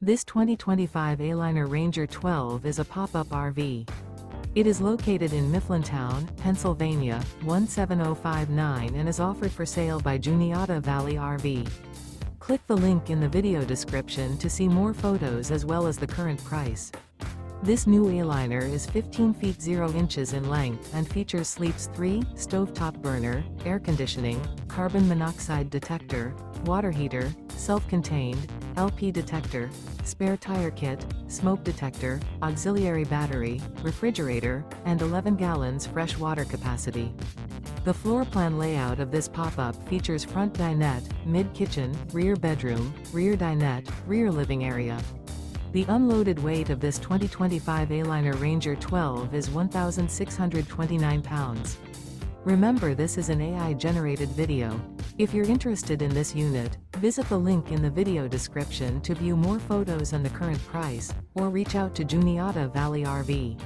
This 2025 Aliner Ranger 12 is a pop-up RV. It is located in Mifflintown, Pennsylvania, 17059 and is offered for sale by Juniata Valley RV. Click the link in the video description to see more photos as well as the current price. This new Aliner is 15 feet 0 inches in length and features sleeps 3, stovetop burner, air conditioning, carbon monoxide detector, water heater, self-contained, LP detector, spare tire kit, smoke detector, auxiliary battery, refrigerator, and 11 gallons fresh water capacity. The floor plan layout of this pop-up features front dinette, mid-kitchen, rear bedroom, rear dinette, rear living area. The unloaded weight of this 2025 Aliner Ranger 12 is 1,629 pounds. Remember, this is an AI-generated video. If you're interested in this unit, visit the link in the video description to view more photos and the current price, or reach out to Juniata Valley RV.